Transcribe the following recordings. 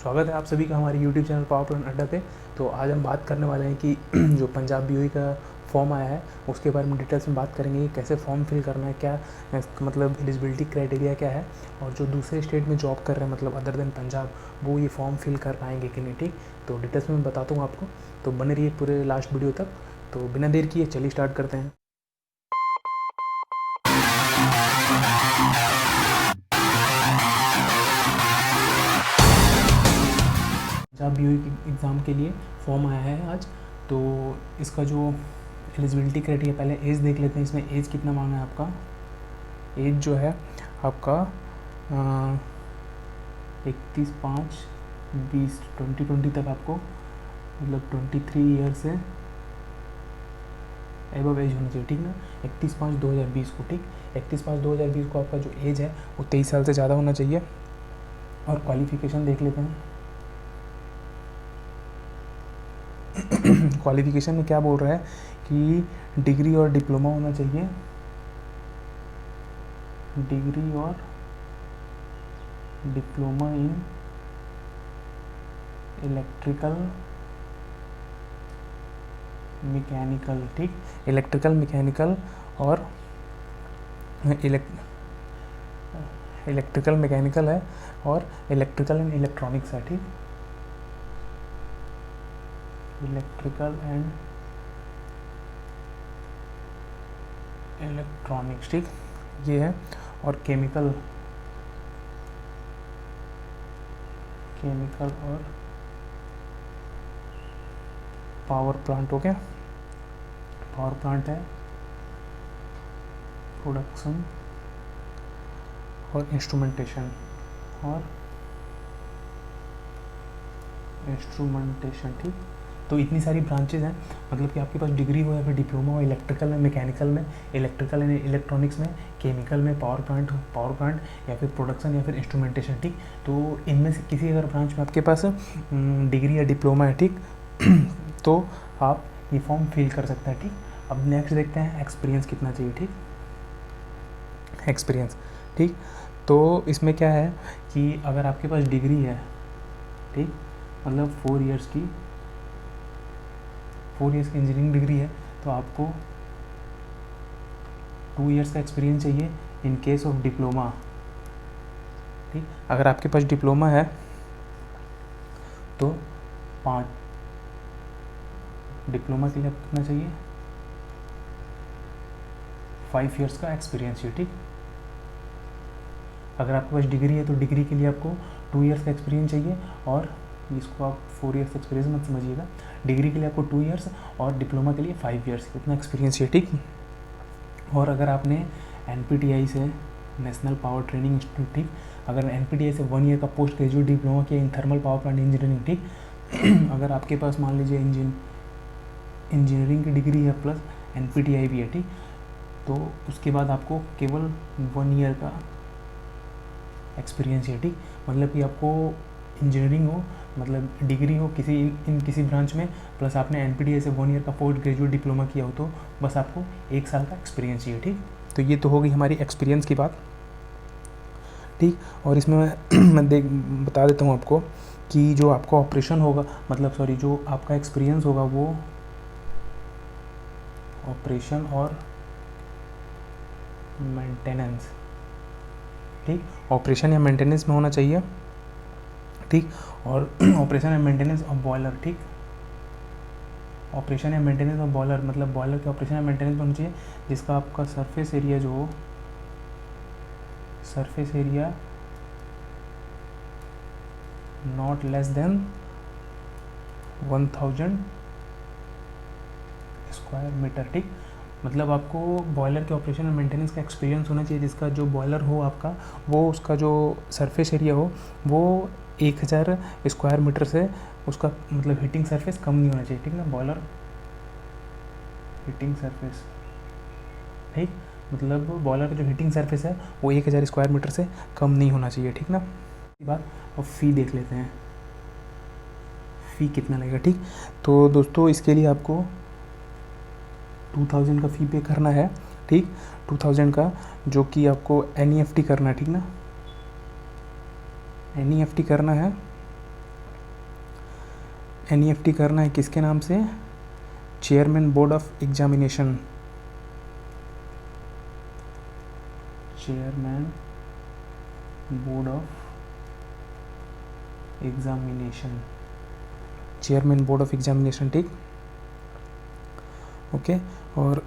स्वागत है आप सभी का हमारे YouTube चैनल पावर प्लांट अड्डा पे। तो आज हम बात करने वाले हैं कि जो पंजाब बीओई का फॉर्म आया है उसके बारे में डिटेल्स में बात करेंगे कि कैसे फॉर्म फिल करना है, क्या मतलब एलिजिबिलिटी क्राइटेरिया क्या है, और जो दूसरे स्टेट में जॉब कर रहे हैं मतलब अदर देन पंजाब वो ये फॉर्म फिल कर पाएंगे कि नहीं। ठीक, तो डिटेल्स में मैं बताता हूँ आपको, तो बने रहिए पूरे लास्ट वीडियो तक। तो बिना देर किए चलिए स्टार्ट करते हैं। पंजाब बीओई एग्ज़ाम के लिए फॉर्म आया है आज। तो इसका जो एलिजिबिलिटी क्राइटेरिया, पहले एज देख लेते हैं। इसमें एज कितना मांगा है आपका। एज जो है आपका 31/5/20 2020 तक आपको मतलब 23 ईयर से एबव एज होनी चाहिए। ठीक ना, 31/5/2020 को। ठीक, 31/5/2020 को आपका जो एज है वो 23 साल से ज़्यादा होना चाहिए। और क्वालिफ़िकेशन देख लेते हैं। क्वालिफ़िकेशन में क्या बोल रहा है कि डिग्री और डिप्लोमा होना चाहिए। डिग्री और डिप्लोमा इन इलेक्ट्रिकल मैकेनिकल। ठीक, इलेक्ट्रिकल मैकेनिकल और इलेक्ट्रिकल मैकेनिकल है और इलेक्ट्रिकल एंड इलेक्ट्रॉनिक्स है। ठीक, इलेक्ट्रिकल एंड इलेक्ट्रॉनिक्स। ठीक, ये है। और केमिकल और पावर प्लांट हो गया। पावर प्लांट है, प्रोडक्शन और इंस्ट्रूमेंटेशन ठीक, तो इतनी सारी ब्रांचेज हैं। मतलब कि आपके पास डिग्री हो या फिर डिप्लोमा हो इलेक्ट्रिकल में, मैकेनिकल में, इलेक्ट्रिकल एंड इलेक्ट्रॉनिक्स में, केमिकल में, पावर प्लांट या फिर प्रोडक्शन या फिर इंस्ट्रूमेंटेशन। ठीक, तो इनमें से किसी अगर ब्रांच में आपके पास डिग्री या डिप्लोमा है, ठीक, तो आप ये फॉर्म फिल कर सकते हैं। ठीक, अब नेक्स्ट देखते हैं एक्सपीरियंस कितना चाहिए। ठीक, एक्सपीरियंस। ठीक, तो इसमें क्या है कि अगर आपके पास डिग्री है, ठीक, मतलब 4 इयर्स की इंजीनियरिंग डिग्री है, तो आपको 2 इयर्स का एक्सपीरियंस चाहिए इन केस ऑफ डिप्लोमा। ठीक, अगर आपके पास डिप्लोमा है तो 5, डिप्लोमा के लिए आपको कितना चाहिए, 5 इयर्स का एक्सपीरियंस चाहिए। ठीक, अगर आपके पास डिग्री है तो डिग्री के लिए आपको 2 इयर्स का एक्सपीरियंस चाहिए, और इसको आप 4 इयर्स एक्सपीरियंस मत समझिएगा। डिग्री के लिए आपको 2 इयर्स और डिप्लोमा के लिए 5 इयर्स, इतना एक्सपीरियंस चाहिए। ठीक, और अगर आपने NPTI से, नेशनल पावर ट्रेनिंग इंस्टीट्यूट, ठीक, अगर NPTI से 1 ईयर का पोस्ट ग्रेजुएट डिप्लोमा किया in thermal power plant engineering. ठीक, अगर आपके पास मान लीजिए इंजीनियरिंग की डिग्री है प्लस NPTI भी है, ठीक, तो उसके बाद आपको केवल 1 ईयर का एक्सपीरियंस है। ठीक, मतलब कि आपको इंजीनियरिंग हो, मतलब डिग्री हो किसी ब्रांच में, प्लस आपने NPTI से 1 ईयर का पोस्ट ग्रेजुएट डिप्लोमा किया हो, तो बस आपको 1 साल का एक्सपीरियंस चाहिए। ठीक, तो ये तो हो गई हमारी एक्सपीरियंस की बात। ठीक, और इसमें मैं बता देता हूँ आपको कि जो आपका ऑपरेशन होगा, मतलब सॉरी, जो आपका एक्सपीरियंस होगा वो ऑपरेशन और मेंटेनेंस, ठीक, ऑपरेशन या मेंटेनेंस में होना चाहिए। ठीक, और operation and maintenance of boiler. ठीक, ऑपरेशन या मेंटेनेंस ऑफ बॉयलर मतलब बॉयलर के ऑपरेशन या मेंटेनेंस होना चाहिए, जिसका आपका surface area not less than 1000 square metre. ठीक, मतलब आपको बॉयलर के ऑपरेशन और मेंटेनेंस का एक्सपीरियंस होना चाहिए, जिसका जो बॉयलर हो आपका, वो उसका जो सरफेस एरिया हो वो 1000 स्क्वायर मीटर से उसका मतलब हीटिंग सरफेस कम नहीं होना चाहिए। ठीक ना, बॉयलर हीटिंग सरफेस, ठीक, मतलब बॉयलर का जो हीटिंग सरफेस है वो 1000 स्क्वायर मीटर से कम नहीं होना चाहिए। ठीक ना, इसके बाद अब फ़ी देख लेते हैं, फ़ी कितना लगेगा। ठीक, तो दोस्तों इसके लिए आपको 2000 का फ़ी पे करना है। ठीक, 2000 का, जो कि आपको NEFT करना है। ठीक ना, NEFT करना है NEFT करना है किसके नाम से? Chairman board of examination, chairman board of examination, chairman board of examination, ठीक, ओके। और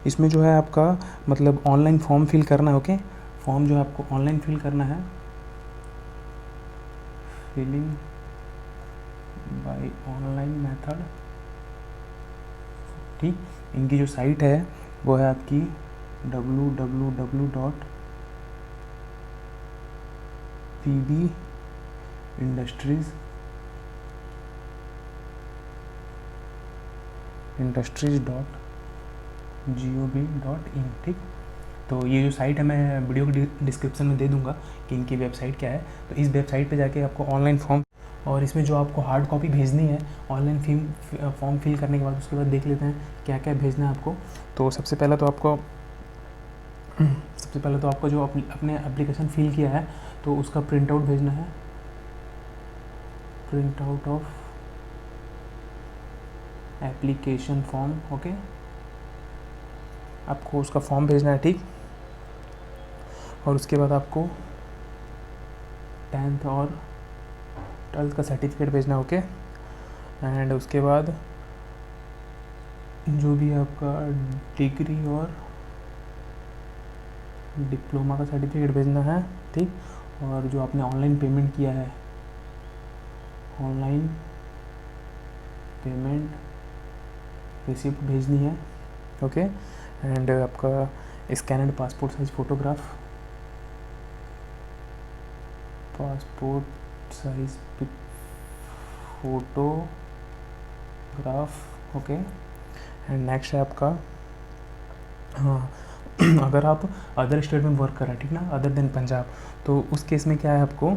इसमें जो है आपका मतलब ऑनलाइन फॉर्म फिल करना है, ओके। फॉर्म जो है आपको ऑनलाइन फिल करना है, फिलिंग बाय ऑनलाइन मेथड, ठीक। इनकी जो साइट है वो है आपकी www.pbindustries.gov.in, ठीक। तो ये जो साइट है मैं वीडियो के डिस्क्रिप्शन में दे दूंगा कि इनकी वेबसाइट क्या है। तो इस वेबसाइट पे जाके आपको ऑनलाइन फॉर्म, और इसमें जो आपको हार्ड कॉपी भेजनी है ऑनलाइन फॉर्म फिल करने के बाद, उसके बाद देख लेते हैं क्या क्या भेजना है आपको। तो सबसे पहले तो आपको जो अपने एप्लीकेशन फिल किया है तो उसका प्रिंट आउट भेजना है, print out of application form, okay. आपको उसका फॉर्म भेजना है, ठीक। और उसके बाद आपको 10th और 12th का सर्टिफिकेट भेजना है, ओके। एंड उसके बाद जो भी आपका डिग्री और डिप्लोमा का सर्टिफिकेट भेजना है, ठीक। और जो आपने ऑनलाइन पेमेंट किया है, ऑनलाइन पेमेंट रिसिप्ट भेजनी है, ओके। एंड आपका scanned passport size photograph, passport size photograph, okay. And next है आपका, हाँ, अगर आप अदर स्टेट में वर्क कर रहे हैं, ठीक ना, अदर देन पंजाब, तो उस केस में क्या है, आपको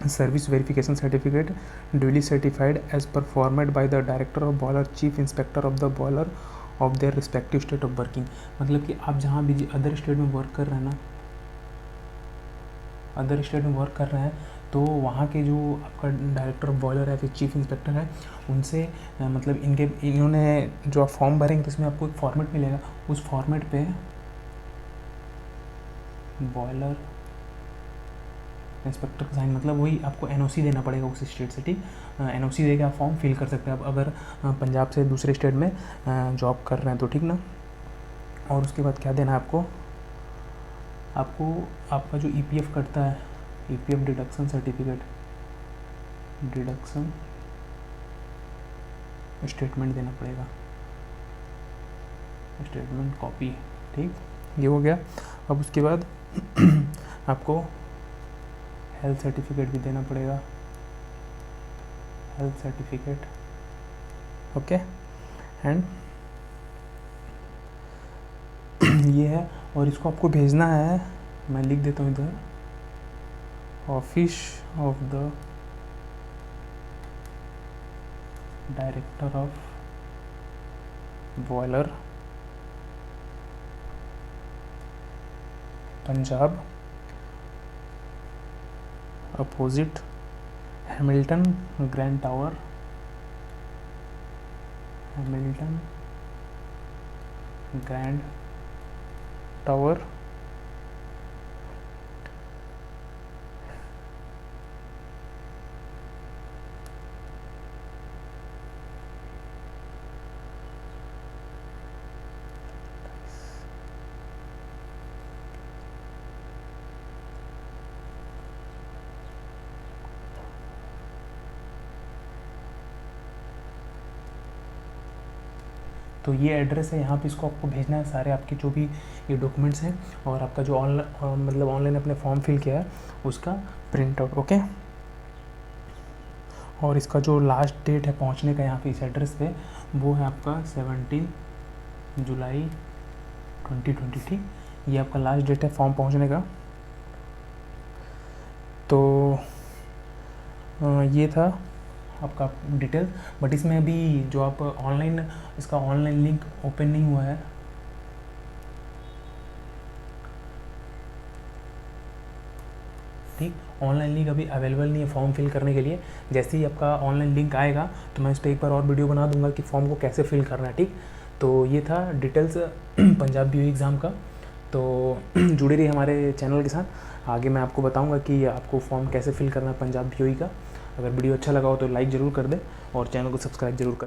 service verification certificate duly certified as per format by the director of boiler, chief inspector of the boiler of their respective state of working. मतलब कि आप जहाँ भी अदर स्टेट में वर्क कर रहे हैं ना, अदर स्टेट में वर्क कर रहे हैं, तो वहाँ के जो आपका डायरेक्टर ऑफ बॉयलर है फिर चीफ इंस्पेक्टर है, उनसे मतलब इन्होंने जो आप फॉर्म भरेंगे तो इसमें आपको एक फॉर्मेट मिलेगा, उस फॉर्मेट पे बॉयलर इंस्पेक्टर का साइन, मतलब वही आपको NOC देना पड़ेगा उस स्टेट से, ठीक। NOC देके आप फॉर्म फिल कर सकते हैं आप अगर पंजाब से दूसरे स्टेट में जॉब कर रहे हैं तो, ठीक ना। और उसके बाद क्या देना है आपको आपका जो EPF कटता है, EPF deduction certificate, deduction statement देना पड़ेगा, स्टेटमेंट कॉपी, ठीक। ये हो गया। अब उसके बाद आपको हेल्थ सर्टिफिकेट भी देना पड़ेगा, हेल्थ सर्टिफिकेट, ओके। एंड ये है, और इसको आपको भेजना है, मैं लिख देता हूँ इधर, office of the director of boiler Punjab, opposite Hamilton grand tower, Hamilton grand tower, तो ये एड्रेस है, यहाँ पे इसको आपको भेजना है, सारे आपके जो भी ये डॉक्यूमेंट्स हैं और आपका जो मतलब ऑनलाइन अपने फॉर्म फिल किया है उसका प्रिंट आउट, ओके। और इसका जो लास्ट डेट है पहुँचने का यहाँ पे इस एड्रेस पे, वो है आपका 17 जुलाई 2020, ठीक। ये आपका लास्ट डेट है फॉर्म पहुँचने का। तो ये था आपका डिटेल, बट इसमें अभी जो आप ऑनलाइन, इसका ऑनलाइन लिंक ओपन नहीं हुआ है, ठीक। ऑनलाइन लिंक अभी अवेलेबल नहीं है फॉर्म फिल करने के लिए। जैसे ही आपका ऑनलाइन लिंक आएगा तो मैं इस पर एक बार और वीडियो बना दूंगा कि फॉर्म को कैसे फिल करना है, ठीक। तो ये था डिटेल्स पंजाब BOE एग्ज़ाम का। तो जुड़े रहिए हमारे चैनल के साथ, आगे मैं आपको बताऊंगा कि आपको फॉर्म कैसे फिल करना है पंजाब BOE का। अगर वीडियो अच्छा लगा हो तो लाइक ज़रूर कर दें और चैनल को सब्सक्राइब जरूर करें।